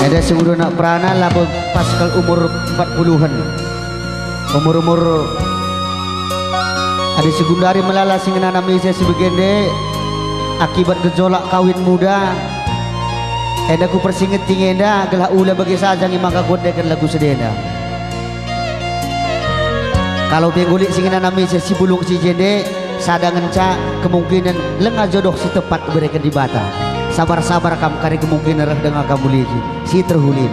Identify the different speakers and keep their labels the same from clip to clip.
Speaker 1: Ada segudo nak perana lah paskal umur 40-an. Umur ada segundari melala singena namanya si begende akibat gejolak kawin muda. Eda ku persinget tingenda gelah ula bagi sajang maka godekan lagu sedenda. Kalau penggulik singena namanya si bulung si jende sadangan ca kemungkinan lengah jodoh si tepat berikan di bata. Sabar-sabar kam kari kemungkinan reh dengan kamu lagi si terhulin.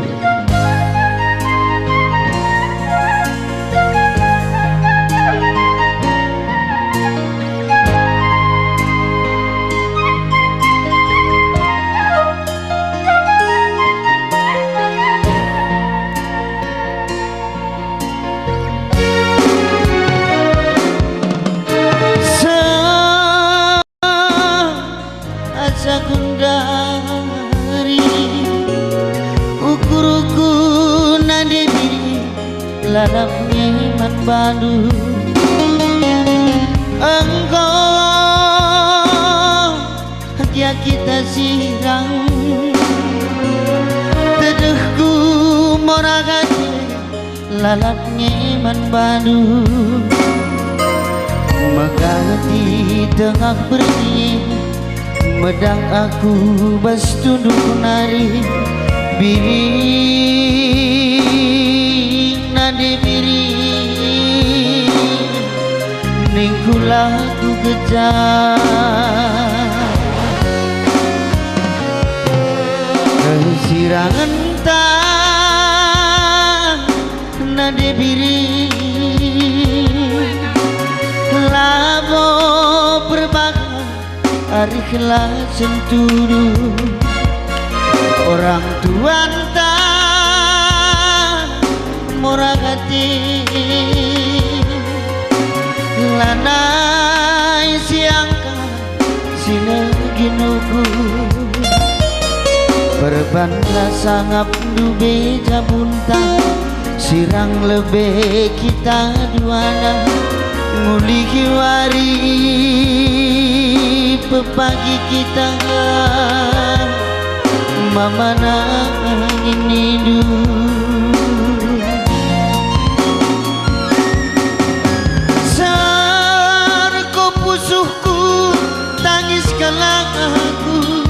Speaker 2: Ladap nyeman badu engkau dia kita sirang tedehku moragati lalap nyeman badu megati tengah berdiri medang aku bas tunduk nari biri dibiri ningkulah ku kejar kesirangan tak nadibiri labo berbakar ariklah senturu orang tua moragati lanai siangka sila ginuku berbandla sangap dube jabunta sirang lebe kita duana nguliki wari pepagi kita mamana ini dulu musuhku tangis kalah aku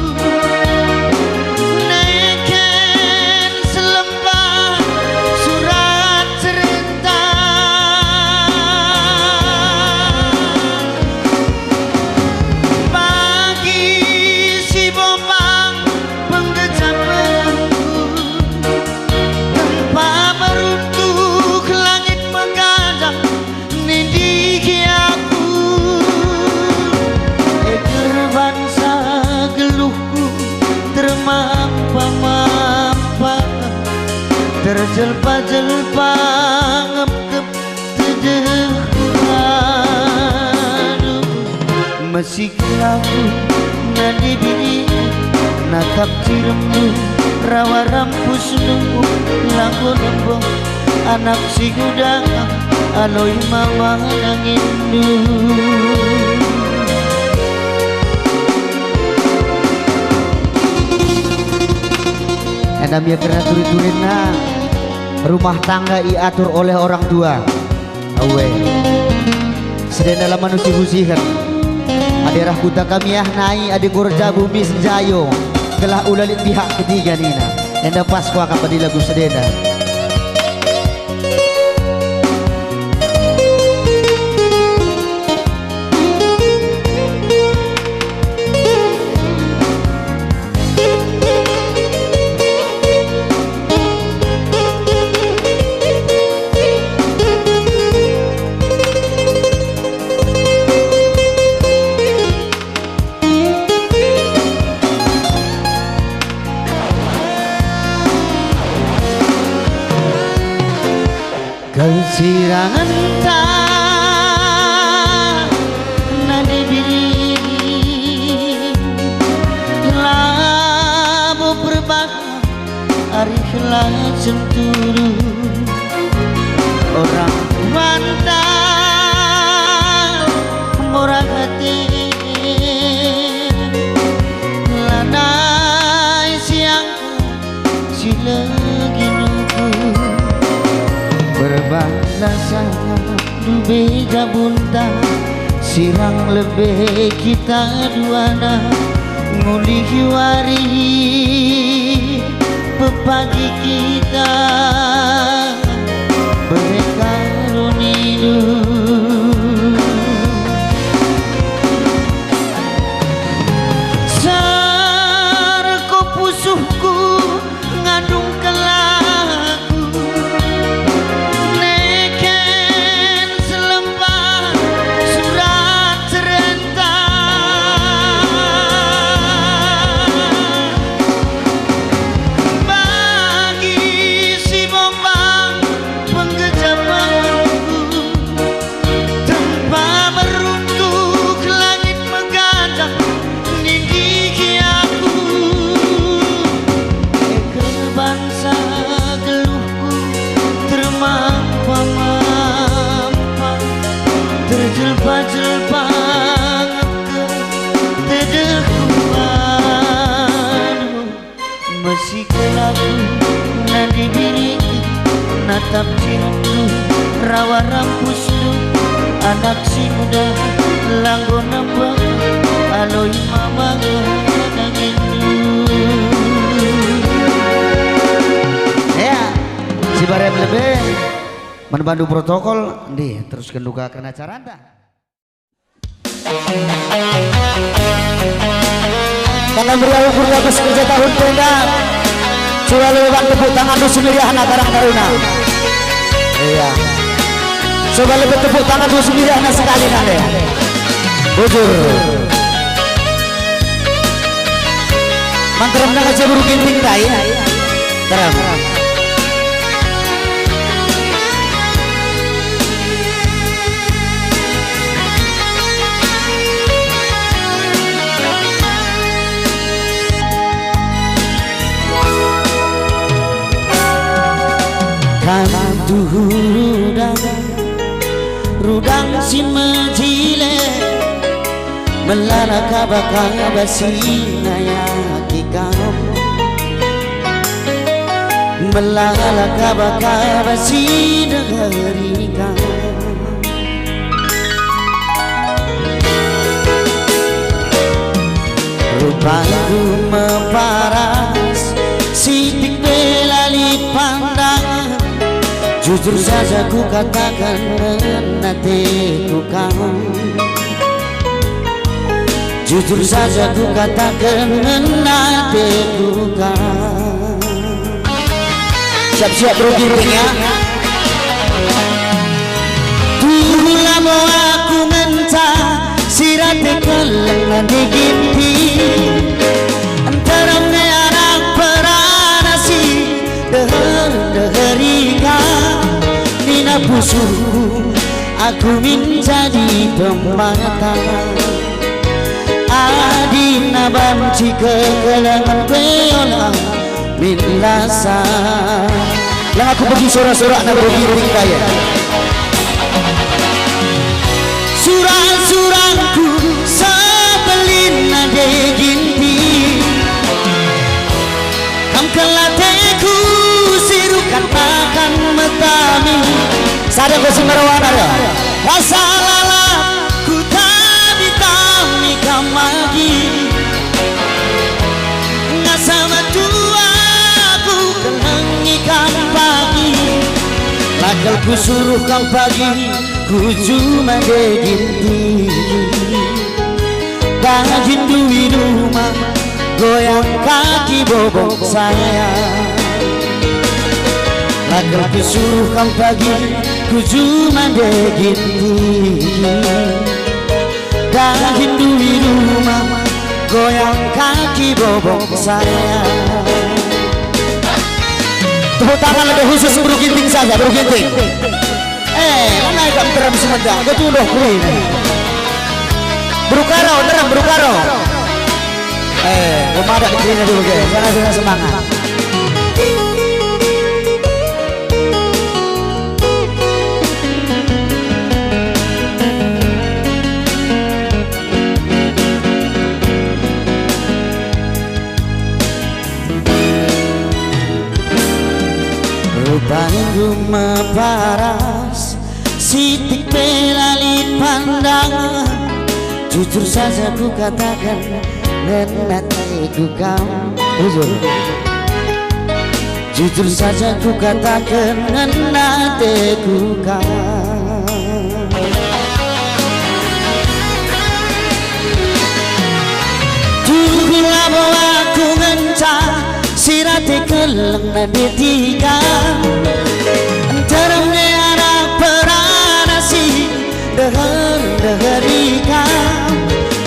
Speaker 2: naikkan selembar surat cerita bagi si bombang penggejapanku tanpa meruntuh langit mengadang nindiki aku bangsa geluhku termampa-mampa terjelpa-jelpa ngep-ngep tedehku aduh meski aku nadi bini natap cirembu rawa rampus nunggu lagu nembong anak si gudang aloi mama nangindu.
Speaker 1: Namanya kena turin-turinna rumah tangga diatur oleh orang tua awe sedang dalam manusia husihan adirah kuta kami nai adik gorja bumi senjayo telah ulalit pihak ketiga nina enda pas ku akan pada lagu sedena.
Speaker 2: Kesirangan tak nadibiri labu berbakar ariflah senturu orang mantap murah hati lanai siang sila rasanya beda bunda sirang lebih kita duana ngulihi wari pepagi kita berkarunidu sarko pusuhku ngandung kelaku neken selembar surat cerita bagi si bombang penggejamanku tanpa meruntuh langit menggadang nindiki aku bangsa geluhku termampa-mampa terjelpa-jelpa ke dedekuan masih kelaku nadi diri natap cintu rawa rampusku anak si muda langgo nambah aloi mama nangindu.
Speaker 1: Ya, si barem lebih menbantu protokol, nih teruskan duka kena acara anda.
Speaker 3: Karena beliau ukurnya kerja tahun tenda, coba lewat tepuk tangan du sendiri anak karang taruna. Iya, coba lebih tepuk tangan du sendiri anak sekali nanti. Bujur. Manteram nak aja buru ginting dah ya. Teram.
Speaker 2: Rudang si menjile melala kabakang basina yakikam melala kabakang basina harikam rupaku memparas sidik belali pandangan. Jujur saja ku katakan hatiku kamu. Jujur saja ku katakan hatiku kamu.
Speaker 3: Siap-siap bro ginting ya.
Speaker 2: Dulu lama aku menca sirate kelengan diginting antara anak peranasi deher-deherika nina pusuh aku menjadi pemata adina banci kekelangan beola minlasa
Speaker 3: Yang aku pergi sorak-sorak nak bro ginting kaya.
Speaker 2: Surang-surangku sebelin nade ginting kam kelateku sirukan makan metami
Speaker 3: Sada ko si Marwana ya.
Speaker 2: wasalala ku tadi tami kamagi ngasama tua ku kenangikan pagi lagal ku suruh kang pagi ku cuma deginti daging duwi rumah goyang kaki bobok saya lagal ku suruh kang pagi ku cuma deginti daging duwi rumah goyang kaki bobok saya.
Speaker 3: Tepuk tangan lebih khusus bro ginting saja bro ginting.
Speaker 2: Mana ikan teram semendak,
Speaker 3: Aku tuduh kuih. Bro Karo, teram bro Karo. Rumah ada kecilnya dulu guys. Jangan semangat.
Speaker 2: Rupanya rumah paras sitik melalui pandangan. Jujur saja ku katakan nenatiku kau. Jujur saja ku katakan nenatiku kau. Dululah bahwa aku ngencang sirate keleng nade tiga terangnya anak peranasi deher ikam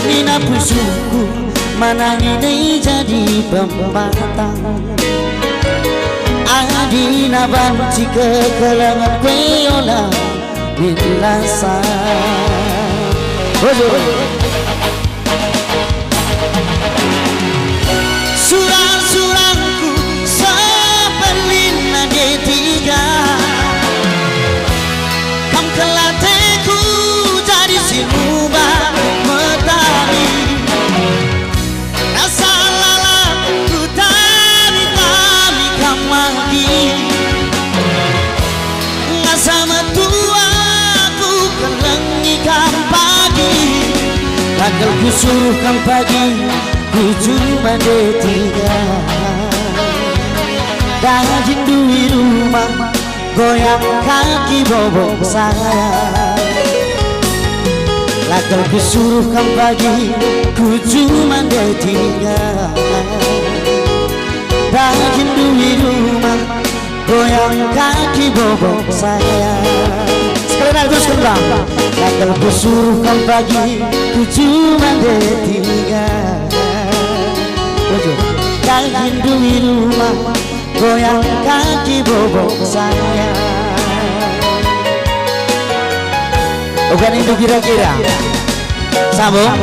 Speaker 2: nina pusuku mana ini jadi pembatang adina banci kekelangan kweola bilasa. Surang-surangku sepelin nade tiga kam kelateku jadi sinuba metani rasa lalaku tami kamagi ngasa metua aku kelengi kam pagi bakal ku suruh kam pagi ku cuma tiga daging di rumah goyang kaki bobok saya lakal ku suruh kam pagi ku cuma tiga daging di rumah goyang kaki bobok saya. Sekali lagi terus kembang lakal ku suruh kam pagi ku cuma tiga daging di rumah goyang kaki bobok saya. Bukan itu kira-kira sambung.